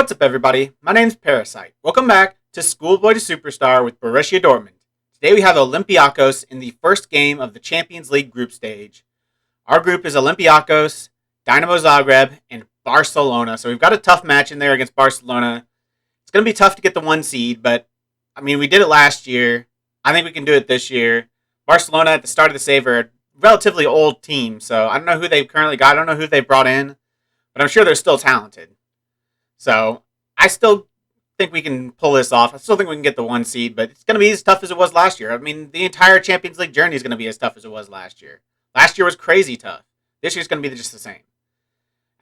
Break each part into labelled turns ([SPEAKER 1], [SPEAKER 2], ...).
[SPEAKER 1] What's up, everybody? My name's Parasite. Welcome back to Schoolboy to Superstar with Borussia Dortmund. Today we have Olympiakos in the first game of the Champions League group stage. Our group is Olympiacos, Dynamo Zagreb, and Barcelona. So we've got a tough match in there against Barcelona. It's going to be tough to get the 1 seed, but we did it last year. I think we can do it this year. Barcelona at the start of the save are a relatively old team, so I don't know who they've currently got. I don't know who they brought in, but I'm sure they're still talented. So I still think we can pull this off. I still think we can get the 1 seed, but it's going to be as tough as it was last year. The entire Champions League journey is going to be as tough as it was last year. Last year was crazy tough. This year's going to be just the same.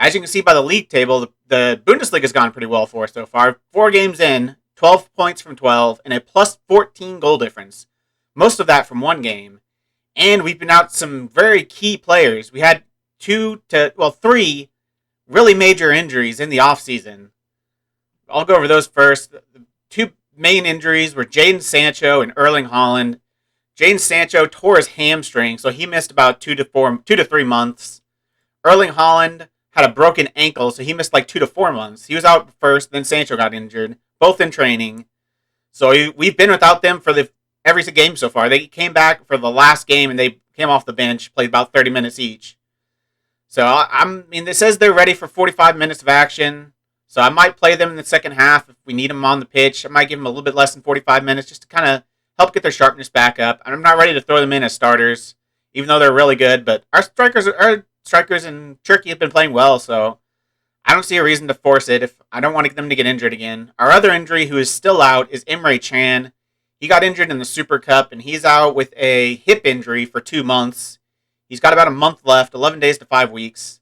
[SPEAKER 1] As you can see by the league table, the Bundesliga has gone pretty well for us so far. 4 games in, 12 points from 12, and a plus 14 goal difference. Most of that from 1 game. And we've been out some very key players. We had 3 really major injuries in the offseason. I'll go over those first. The 2 main injuries were Jadon Sancho and Erling Haaland. Jadon Sancho tore his hamstring, so he missed about 2 to 3 months. Erling Haaland had a broken ankle, so he missed like 2 to 4 months. He was out first, then Sancho got injured, both in training. So we've been without them for every game so far. They came back for the last game, and they came off the bench, played about 30 minutes each. So, it says they're ready for 45 minutes of action. So, I might play them in the second half if we need them on the pitch. I might give them a little bit less than 45 minutes just to kind of help get their sharpness back up. I'm not ready to throw them in as starters, even though they're really good. But our strikers in Turkey have been playing well, so I don't see a reason to force it if I don't want them to get injured again. Our other injury, who is still out, is Imrae Chan. He got injured in the Super Cup, and he's out with a hip injury for 2 months. He's got about a month left, 11 days to 5 weeks.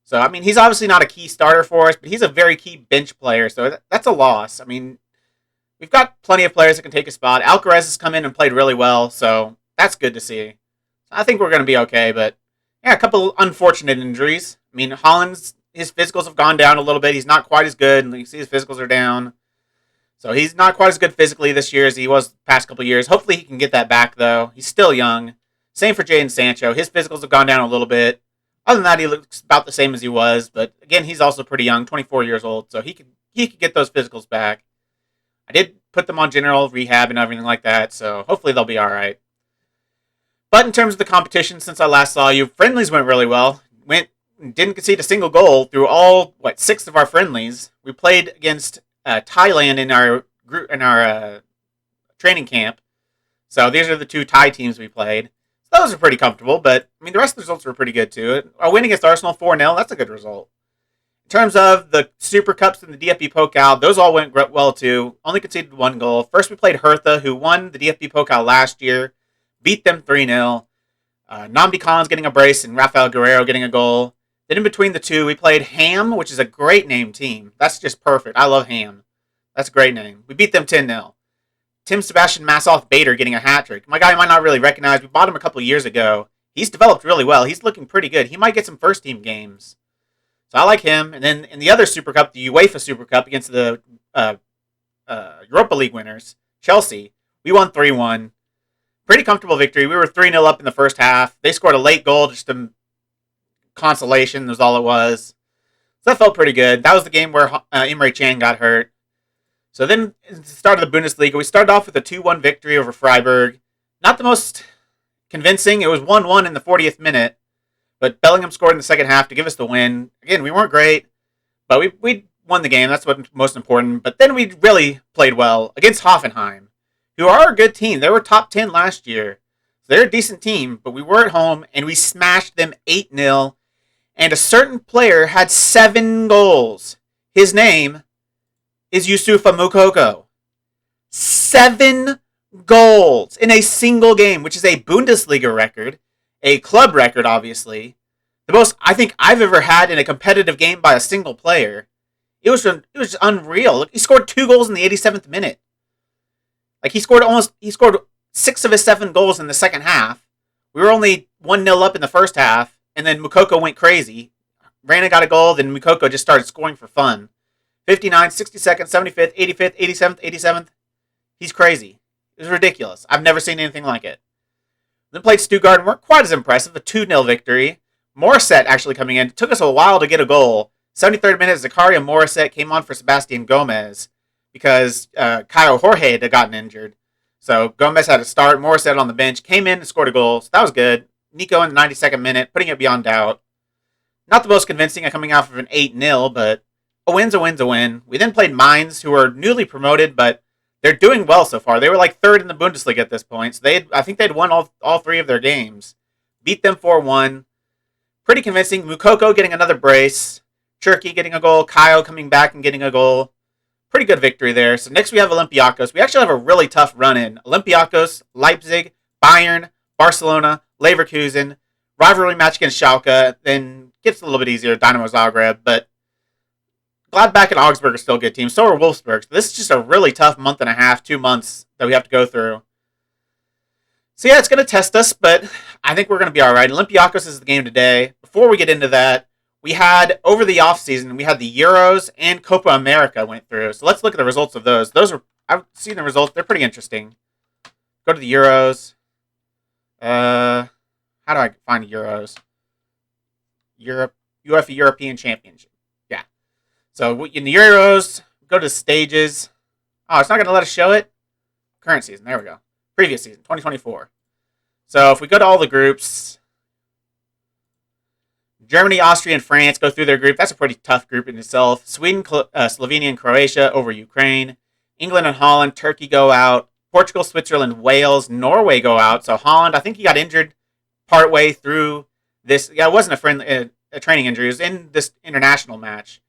[SPEAKER 1] So, he's obviously not a key starter for us, but he's a very key bench player, so that's a loss. We've got plenty of players that can take a spot. Alcaraz has come in and played really well, so that's good to see. I think we're going to be okay, but yeah, a couple unfortunate injuries. Haaland's, his physicals have gone down a little bit. He's not quite as good, and you see his physicals are down. So he's not quite as good physically this year as he was the past couple years. Hopefully he can get that back, though. He's still young. Same for Jadon Sancho. His physicals have gone down a little bit. Other than that, he looks about the same as he was. But again, he's also pretty young, 24 years old. So he could get those physicals back. I did put them on general rehab and everything like that. So hopefully they'll be all right. But in terms of the competition, since I last saw you, friendlies went really well. Didn't concede a single goal through all 6 of our friendlies. We played against Thailand in our group training camp. So these are the 2 Thai teams we played. So those are pretty comfortable, but the rest of the results were pretty good too. Our win against Arsenal 4-0, that's a good result. In terms of the Super Cups and the DFB Pokal, those all went well too. Only conceded 1 goal. First we played Hertha, who won the DFB Pokal last year. Beat them 3-0. Nnamdi Khan's getting a brace and Rafael Guerrero getting a goal. Then in between the 2, we played Ham, which is a great name team. That's just perfect. I love Ham. That's a great name. We beat them 10-0. Tim Sebastian Massoff-Bader getting a hat-trick. My guy you might not really recognize. We bought him a couple years ago. He's developed really well. He's looking pretty good. He might get some first-team games. So I like him. And then in the other Super Cup, the UEFA Super Cup against the Europa League winners, Chelsea, we won 3-1. Pretty comfortable victory. We were 3-0 up in the first half. They scored a late goal, just a consolation. Was all it was. So that felt pretty good. That was the game where Imrae Chan got hurt. So then, at the start of the Bundesliga, we started off with a 2-1 victory over Freiburg. Not the most convincing. It was 1-1 in the 40th minute. But Bellingham scored in the second half to give us the win. Again, we weren't great, but we won the game. That's what's most important. But then we really played well against Hoffenheim, who are a good team. They were top 10 last year. So they're a decent team, but we were at home, and we smashed them 8-0. And a certain player had 7 goals. His name is Youssoufa Moukoko. 7 goals in a single game, which is a Bundesliga record, a club record, obviously. The most I think I've ever had in a competitive game by a single player. It was just unreal. Look, he scored 2 goals in the 87th minute. He scored 6 of his 7 goals in the second half. We were only 1-0 up in the first half, and then Moukoko went crazy. Rana got a goal, then Moukoko just started scoring for fun. 59th, 62nd, 75th, 85th, 87th, 87th. He's crazy. It was ridiculous. I've never seen anything like it. Then played Stuttgart and weren't quite as impressive. A 2-0 victory. Morissette actually coming in. It took us a while to get a goal. 73rd minute, Zakaria Morissette came on for Sebastian Gomez because Caio Jorge had gotten injured. So Gomez had to start. Morissette on the bench, came in and scored a goal. So that was good. Nico in the 92nd minute, putting it beyond doubt. Not the most convincing coming out of an 8-0, but a win's a win's a win. We then played Mainz, who are newly promoted, but they're doing well so far. They were like third in the Bundesliga at this point. So I think they'd won all three of their games. Beat them 4-1. Pretty convincing. Mukoko getting another brace. Cherki getting a goal. Caio coming back and getting a goal. Pretty good victory there. So next we have Olympiacos. We actually have a really tough run in. Olympiacos, Leipzig, Bayern, Barcelona, Leverkusen. Rivalry match against Schalke. Then gets a little bit easier. Dynamo Zagreb. But Gladbach and Augsburg are still good teams. So are Wolfsburg. So this is just a really tough month and a half, 2 months that we have to go through. So yeah, it's going to test us, but I think we're going to be all right. Olympiacos is the game today. Before we get into that, we had, over the offseason, we had the Euros and Copa America went through. So let's look at the results of those. I've seen the results. They're pretty interesting. Go to the Euros. How do I find Euros? UEFA European Championship. Yeah. So in the Euros, go to stages. Oh, it's not going to let us show it? Current season. There we go. Previous season, 2024. So if we go to all the groups, Germany, Austria, and France go through their group. That's a pretty tough group in itself. Sweden, Slovenia, and Croatia over Ukraine. England and Holland, Turkey go out. Portugal, Switzerland, Wales, Norway go out. So Holland, I think he got injured partway through this. Yeah, it wasn't a training injury. It was in this international match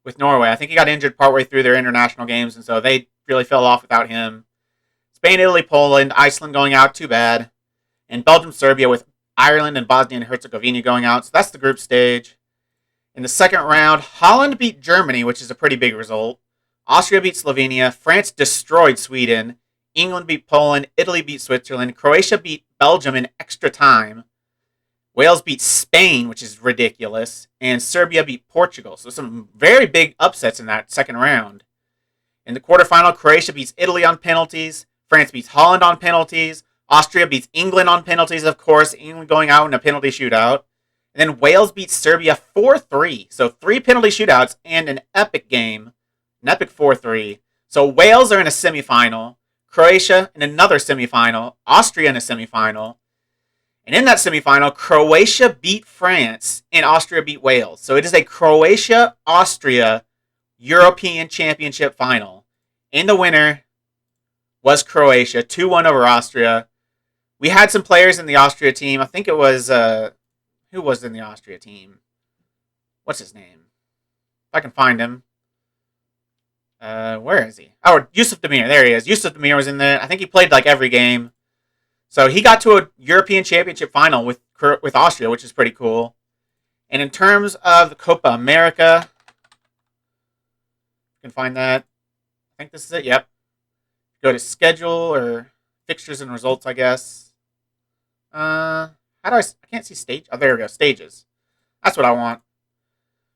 [SPEAKER 1] with Norway. I think he got injured partway through their international games, and so they really fell off without him. Spain, Italy, Poland, Iceland going out, too bad. And Belgium, Serbia, with Ireland and Bosnia and Herzegovina going out. So that's the group stage. In the second round, Holland beat Germany, which is a pretty big result. Austria beat Slovenia. France destroyed Sweden. England beat Poland. Italy beat Switzerland. Croatia beat Belgium in extra time. Wales beat Spain, which is ridiculous. And Serbia beat Portugal. So some very big upsets in that second round. In the quarterfinal, Croatia beats Italy on penalties. France beats Holland on penalties. Austria beats England on penalties, of course. England going out in a penalty shootout. And then Wales beats Serbia 4-3. So 3 penalty shootouts and an epic game. An epic 4-3. So Wales are in a semifinal. Croatia in another semifinal. Austria in a semifinal. And in that semifinal, Croatia beat France and Austria beat Wales. So it is a Croatia-Austria European Championship final. And the winner was Croatia, 2-1 over Austria. We had some players in the Austria team. I think it was, who was in the Austria team? What's his name? If I can find him. Where is he? Oh, Yusuf Demir. There he is. Yusuf Demir was in there. I think he played like every game. So he got to a European Championship final with Austria, which is pretty cool. And in terms of the Copa America, you can find that. I think this is it. Yep. Go to schedule or fixtures and results, I guess. How do I can't see stage. Oh, there we go. Stages. That's what I want.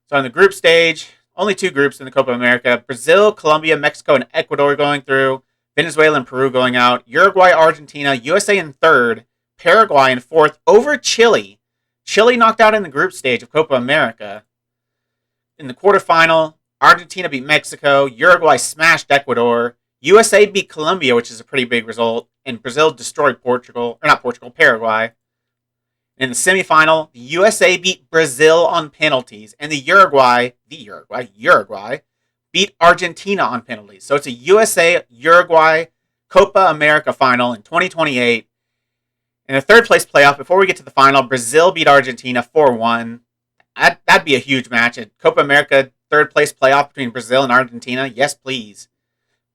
[SPEAKER 1] So in the group stage, only 2 groups in the Copa America. Brazil, Colombia, Mexico, and Ecuador going through. Venezuela and Peru going out. Uruguay, Argentina, USA in 3rd. Paraguay in 4th over Chile. Chile knocked out in the group stage of Copa America. In the quarterfinal, Argentina beat Mexico. Uruguay smashed Ecuador. USA beat Colombia, which is a pretty big result, and Brazil destroyed Paraguay. In the semifinal, the USA beat Brazil on penalties, and Uruguay beat Argentina on penalties. So it's a USA-Uruguay Copa America final in 2028. In the third place playoff, before we get to the final, Brazil beat Argentina 4-1. That'd be a huge match. A Copa America third place playoff between Brazil and Argentina. Yes, please.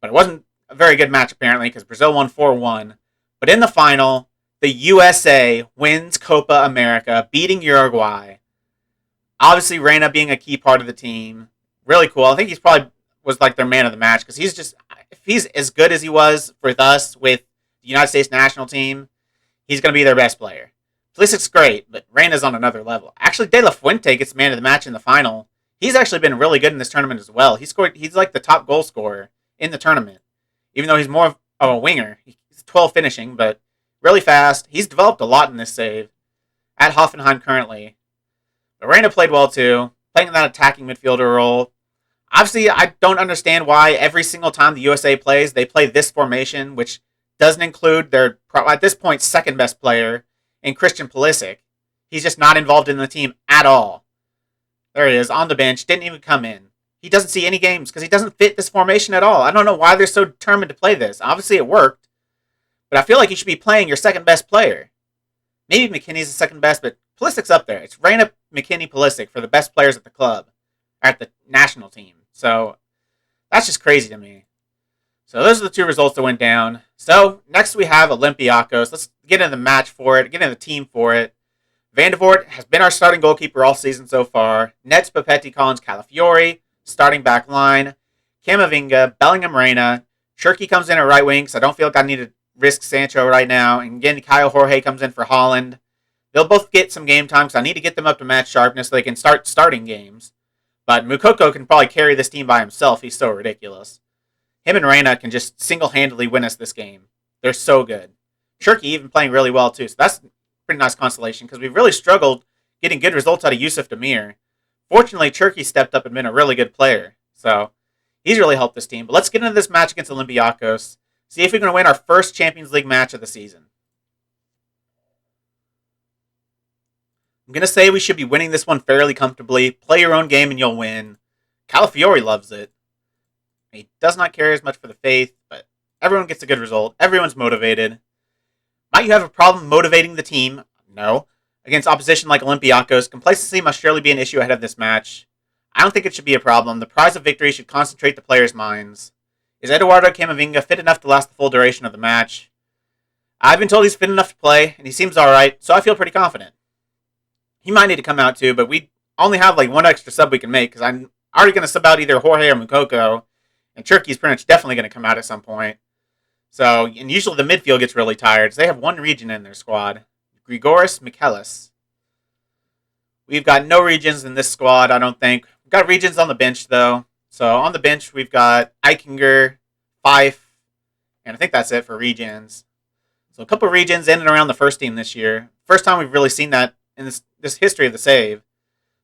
[SPEAKER 1] But it wasn't a very good match, apparently, because Brazil won 4-1. But in the final, the USA wins Copa America, beating Uruguay. Obviously, Reyna being a key part of the team. Really cool. I think he's probably was like their man of the match, because if he's as good as he was with us, with the United States national team, he's going to be their best player. Pulisic's great, but Reyna's on another level. Actually, De La Fuente gets man of the match in the final. He's actually been really good in this tournament as well. He's like the top goal scorer in the tournament, even though he's more of a winger. He's 12 finishing, but really fast. He's developed a lot in this save at Hoffenheim currently. But Reyna played well too. playing in that attacking midfielder role. Obviously, I don't understand why every single time the USA plays, they play this formation, which doesn't include their, at this point, second best player in Christian Pulisic. He's just not involved in the team at all. There he is, on the bench, didn't even come in. He doesn't see any games because he doesn't fit this formation at all. I don't know why they're so determined to play this. Obviously, it worked, but I feel like you should be playing your second best player. Maybe McKinney's the second best, but Pulisic's up there. It's Reina, McKinney, Pulisic for the best players at the club, or at the national team. So that's just crazy to me. So those are the two results that went down. So next we have Olympiacos. Let's get into the match for it, get into the team for it. Van de Voort has been our starting goalkeeper all season so far. Nets, Papetti, Collins, Calafiori, starting back line. Camavinga, Bellingham, Reina. Cherki comes in at right wing, so I don't feel like I need to risk Sancho right now. And again, Kyle Jorge comes in for Holland. They'll both get some game time, because I need to get them up to match sharpness so they can start starting games. But Moukoko can probably carry this team by himself. He's so ridiculous. Him and Reina can just single-handedly win us this game. They're so good. Cherki even playing really well, too. So that's a pretty nice consolation, because we've really struggled getting good results out of Yusuf Demir. Fortunately, Cherki stepped up and been a really good player. So he's really helped this team. But let's get into this match against Olympiacos. See if we're going to win our first Champions League match of the season. I'm going to say we should be winning this one fairly comfortably. Play your own game and you'll win. Calafiori loves it. He does not care as much for the faith, but everyone gets a good result. Everyone's motivated. Might you have a problem motivating the team? No. Against opposition like Olympiacos, complacency must surely be an issue ahead of this match. I don't think it should be a problem. The prize of victory should concentrate the players' minds. Is Eduardo Camavinga fit enough to last the full duration of the match? I've been told he's fit enough to play, and he seems alright, so I feel pretty confident. He might need to come out too, but we only have like one extra sub we can make, because I'm already going to sub out either Jorge or Moukoko, and Cherki's pretty much definitely going to come out at some point. So, and usually the midfield gets really tired, so they have one region in their squad. Grigoris Michelis. We've got no regions in this squad, I don't think. We've got regions on the bench, though. So, on the bench, we've got Eichinger, Fife, and I think that's it for regions. So, a couple of regions in and around the first team this year. First time we've really seen that in this history of the save.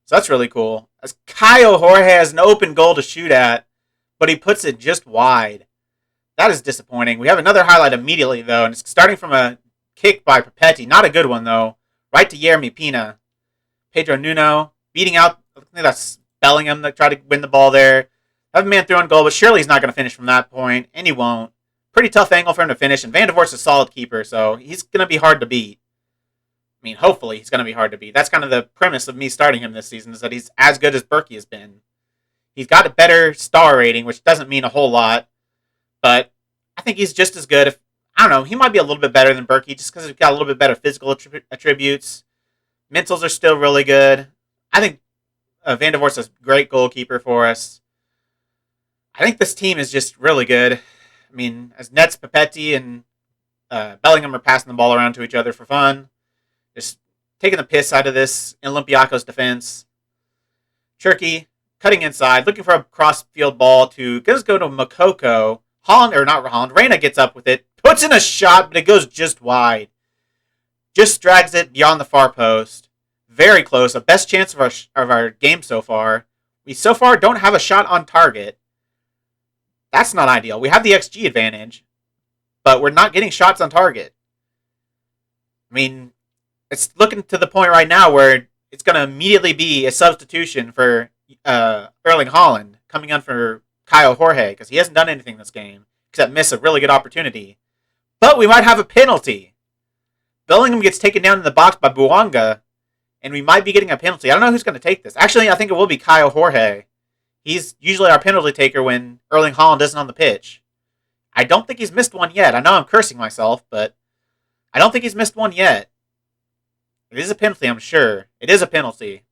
[SPEAKER 1] So, that's really cool. As Caio Jorge has an open goal to shoot at, but he puts it just wide. That is disappointing. We have another highlight immediately, though, and it's starting from a kick by Papetti. Not a good one, though. Right to Yeremy Pina. Pedro Nuno beating out, I think that's Bellingham that tried to win the ball there. Have a man through on goal, but surely he's not going to finish from that point, and he won't. Pretty tough angle for him to finish, and Van de Voort's a solid keeper, so he's going to be hard to beat. I mean, hopefully he's going to be hard to beat. That's kind of the premise of me starting him this season, is that he's as good as Berkey has been. He's got a better star rating, which doesn't mean a whole lot, but I think he's just as good. I don't know, he might be a little bit better than Berkey, just because he's got a little bit better physical attributes. Mentals are still really good. I think Van de Voort's a great goalkeeper for us. I think this team is just really good. I mean, as Nets, Papetti, and Bellingham are passing the ball around to each other for fun. Just taking the piss out of this Olympiacos defense. Cherki cutting inside, looking for a cross-field ball to go to Moukoko. Reina gets up with it, puts in a shot, but it goes just wide. Just drags it beyond the far post. Very close. A best chance of our game so far. We so far don't have a shot on target. That's not ideal. We have the XG advantage, but we're not getting shots on target. I mean, it's looking to the point right now where it's going to immediately be a substitution for Erling Haaland coming on for Caio Jorge, because he hasn't done anything this game except miss a really good opportunity. But we might have a penalty. Bellingham gets taken down in the box by Bouanga, and we might be getting a penalty. I don't know who's going to take this. Actually, I think it will be Caio Jorge. He's usually our penalty taker when Erling Haaland isn't on the pitch. I don't think he's missed one yet. I know I'm cursing myself, but I don't think he's missed one yet. It is a penalty, I'm sure. It is a penalty.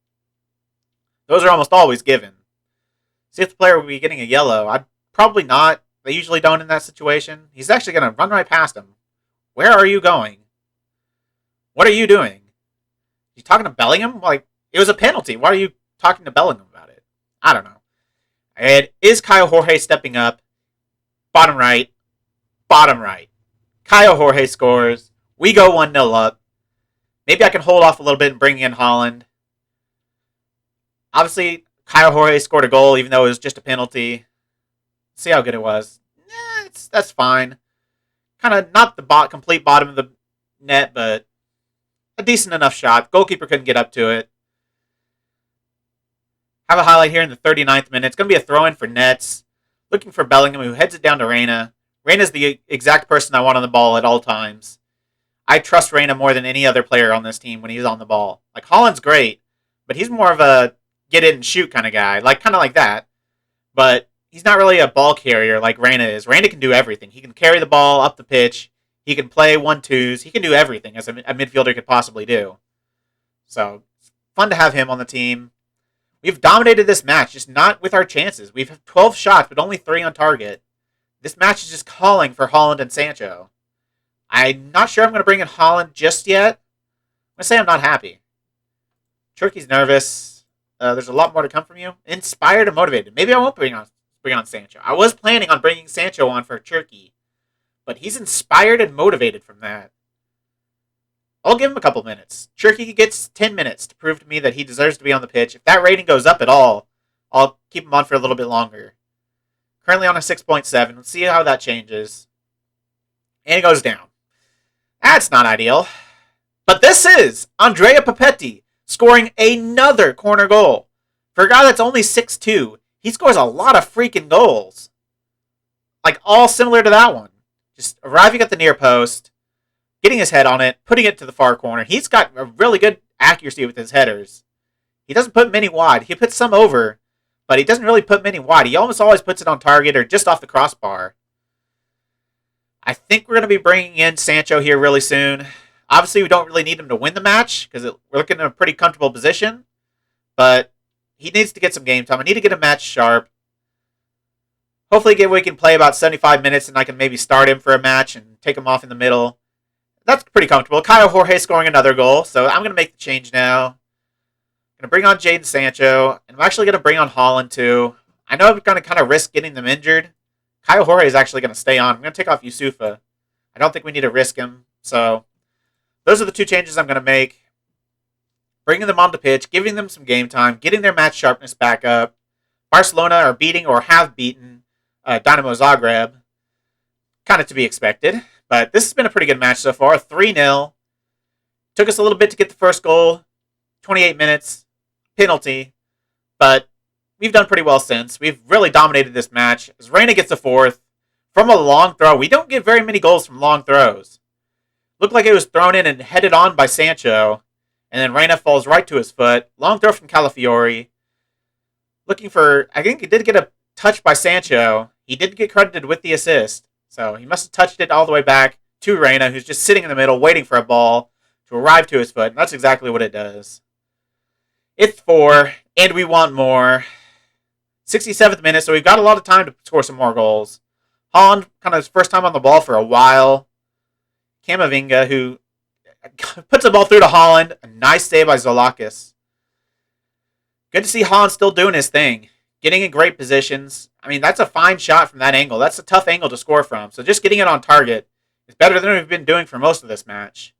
[SPEAKER 1] Those are almost always given. See if the player will be getting a yellow. I'd probably not. They usually don't in that situation. He's actually going to run right past him. Where are you going? What are you doing? You talking to Bellingham? Like, it was a penalty. Why are you talking to Bellingham about it? I don't know. And is Caio Jorge stepping up? Bottom right. Bottom right. Caio Jorge scores. We go 1-0 up. Maybe I can hold off a little bit and bring in Haaland. Obviously, Kyle Jorge scored a goal, even though it was just a penalty. See how good it was. That's fine. Kind of not the complete bottom of the net, but a decent enough shot. Goalkeeper couldn't get up to it. Have a highlight here in the 39th minute. It's going to be a throw-in for Nets. Looking for Bellingham, who heads it down to Reyna. Reyna's the exact person I want on the ball at all times. I trust Reyna more than any other player on this team when he's on the ball. Like, Haaland's great, but he's more of a get it and shoot kind of guy. Kind of like that. But he's not really a ball carrier like Reyna is. Reyna can do everything. He can carry the ball up the pitch. He can play 1-2s. He can do everything as a midfielder could possibly do. So, it's fun to have him on the team. We've dominated this match, just not with our chances. We've had 12 shots, but only 3 on target. This match is just calling for Haaland and Sancho. I'm not sure I'm going to bring in Haaland just yet. I'm going to say I'm not happy. Turkey's nervous. There's a lot more to come from you. Inspired and motivated. Maybe I won't bring on Sancho. I was planning on bringing Sancho on for Turkey, but he's inspired and motivated from that. I'll give him a couple minutes. Turkey gets 10 minutes to prove to me that he deserves to be on the pitch. If that rating goes up at all, I'll keep him on for a little bit longer. Currently on a 6.7. Let's see how that changes. And it goes down. That's not ideal. But this is Andrea Papetti scoring another corner goal. For a guy that's only 6'2", he scores a lot of freaking goals. All similar to that one. Just arriving at the near post, getting his head on it, putting it to the far corner. He's got a really good accuracy with his headers. He doesn't put many wide. He puts some over, but he doesn't really put many wide. He almost always puts it on target or just off the crossbar. I think we're going to be bringing in Sancho here really soon. Obviously, we don't really need him to win the match because we're looking in a pretty comfortable position. But he needs to get some game time. I need to get a match sharp. Hopefully, we can play about 75 minutes and I can maybe start him for a match and take him off in the middle. That's pretty comfortable. Kyle Jorge scoring another goal, so I'm going to make the change now. I'm going to bring on Jadon Sancho, and I'm actually going to bring on Haaland too. I know I'm going to kind of risk getting them injured. Kyle Jorge is actually going to stay on. I'm going to take off Yusufa. I don't think we need to risk him, so those are the 2 changes I'm going to make. Bringing them on the pitch, giving them some game time, getting their match sharpness back up. Barcelona are beating or have beaten Dynamo Zagreb. Kind of to be expected. But this has been a pretty good match so far. 3-0. Took us a little bit to get the first goal. 28 minutes. Penalty. But we've done pretty well since. We've really dominated this match. As Reyna gets a 4th. From a long throw. We don't get very many goals from long throws. Looked like it was thrown in and headed on by Sancho. And then Reyna falls right to his foot. Long throw from Calafiori. Looking for... I think he did get a touch by Sancho. He did get credited with the assist. So he must have touched it all the way back to Reyna, who's just sitting in the middle waiting for a ball to arrive to his foot. And that's exactly what it does. It's 4, and we want more. 67th minute, so we've got a lot of time to score some more goals. Haaland, kind of his first time on the ball for a while. Camavinga, who puts the ball through to Haaland. A nice save by Zolakis. Good to see Haaland still doing his thing. Getting in great positions. I mean, that's a fine shot from that angle. That's a tough angle to score from. So just getting it on target is better than we've been doing for most of this match.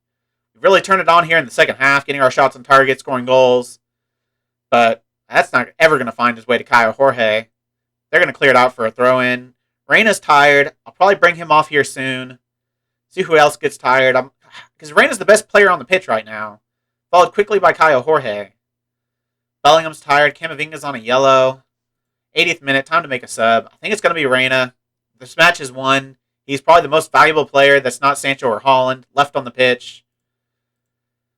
[SPEAKER 1] We've really turned it on here in the second half, getting our shots on target, scoring goals. But that's not ever going to find his way to Kyle Jorge. They're going to clear it out for a throw-in. Reyna's tired. I'll probably bring him off here soon. See who else gets tired. Because Reyna's the best player on the pitch right now. Followed quickly by Kyle Jorge. Bellingham's tired. Camavinga's on a yellow. 80th minute, time to make a sub. I think it's going to be Reyna. This match is won. He's probably the most valuable player that's not Sancho or Haaland left on the pitch.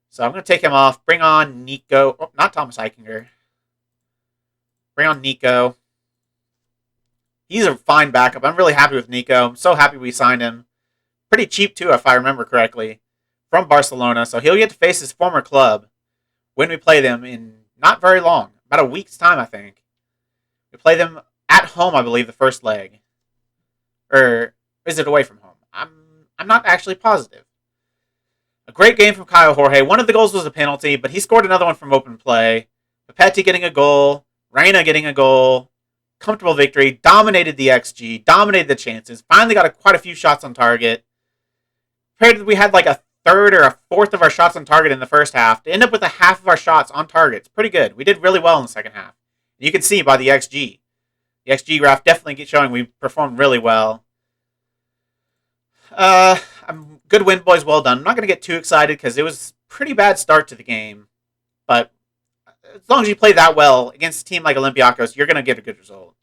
[SPEAKER 1] So I'm going to take him off. Bring on Nico. Oh, not Thomas Eichinger. Bring on Nico. He's a fine backup. I'm really happy with Nico. I'm so happy we signed him. Pretty cheap, too, if I remember correctly. From Barcelona. So he'll get to face his former club when we play them in not very long. About a week's time, I think. We play them at home, I believe, the first leg. Or is it away from home? I'm not actually positive. A great game from Kyle Jorge. One of the goals was a penalty, but he scored another one from open play. Papetti getting a goal. Reyna getting a goal. Comfortable victory. Dominated the XG. Dominated the chances. Finally got quite a few shots on target. We had like a third or a fourth of our shots on target in the first half. To end up with a half of our shots on target. It's pretty good. We did really well in the second half. You can see by the XG. The XG graph definitely showing we performed really well. Good win, boys. Well done. I'm not going to get too excited because it was a pretty bad start to the game. But as long as you play that well against a team like Olympiacos, you're going to get a good result.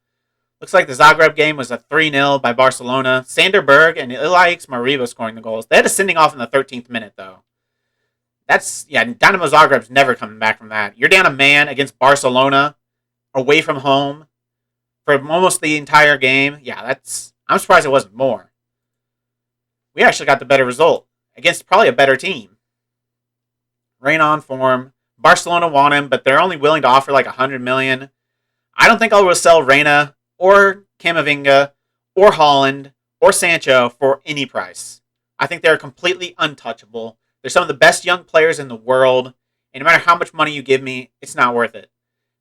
[SPEAKER 1] Looks like the Zagreb game was a 3-0 by Barcelona. Sander Berg and Ilyax Mariba scoring the goals. They had a sending off in the 13th minute, though. Dynamo Zagreb's never coming back from that. You're down a man against Barcelona, away from home, for almost the entire game. Yeah, I'm surprised it wasn't more. We actually got the better result against probably a better team. Rain on form. Barcelona want him, but they're only willing to offer like $100 million. I don't think I will sell Reyna or Camavinga or Holland or Sancho for any price. I think they're completely untouchable. They're some of the best young players in the world, and no matter how much money you give me, it's not worth it.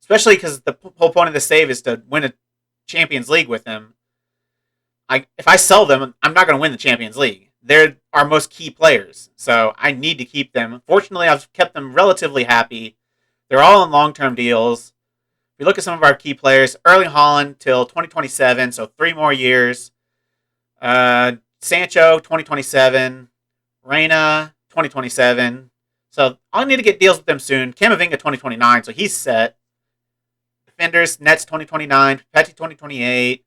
[SPEAKER 1] Especially because the whole point of the save is to win a Champions League with them. If I sell them, I'm not going to win the Champions League. They're our most key players, so I need to keep them. Fortunately, I've kept them relatively happy. They're all in long-term deals. If we look at some of our key players, Erling Haaland till 2027, so 3 more years. Sancho, 2027. Reyna, 2027. So I'll need to get deals with them soon. Camavinga, 2029, so he's set. Defenders, Nets, 2029. Petty, 2028.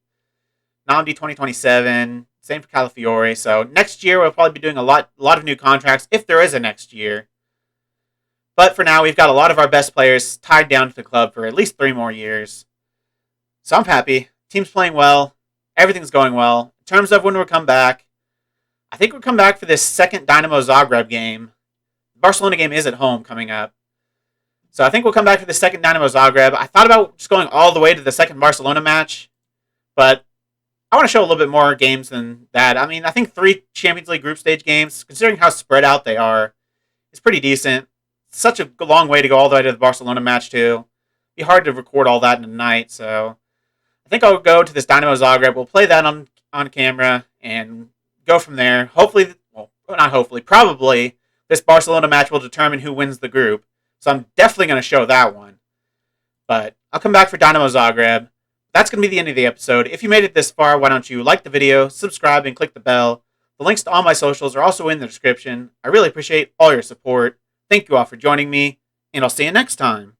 [SPEAKER 1] Namdi, 2027. Same for Calafiore. So next year, we'll probably be doing a lot of new contracts, if there is a next year. But for now, we've got a lot of our best players tied down to the club for at least 3 more years. So I'm happy. Team's playing well. Everything's going well. In terms of when we'll come back, I think we'll come back for this second Dynamo Zagreb game. The Barcelona game is at home coming up. So I think we'll come back for the second Dynamo Zagreb. I thought about just going all the way to the second Barcelona match, but I want to show a little bit more games than that. I mean, I think 3 Champions League group stage games, considering how spread out they are, is pretty decent. Such a long way to go all the way to the Barcelona match, too. It'd be hard to record all that in a night, so I think I'll go to this Dynamo Zagreb. We'll play that on camera and go from there. Hopefully, well, not hopefully, probably this Barcelona match will determine who wins the group, so I'm definitely going to show that one. But I'll come back for Dynamo Zagreb. That's going to be the end of the episode. If you made it this far, why don't you like the video, subscribe, and click the bell. The links to all my socials are also in the description. I really appreciate all your support. Thank you all for joining me, and I'll see you next time.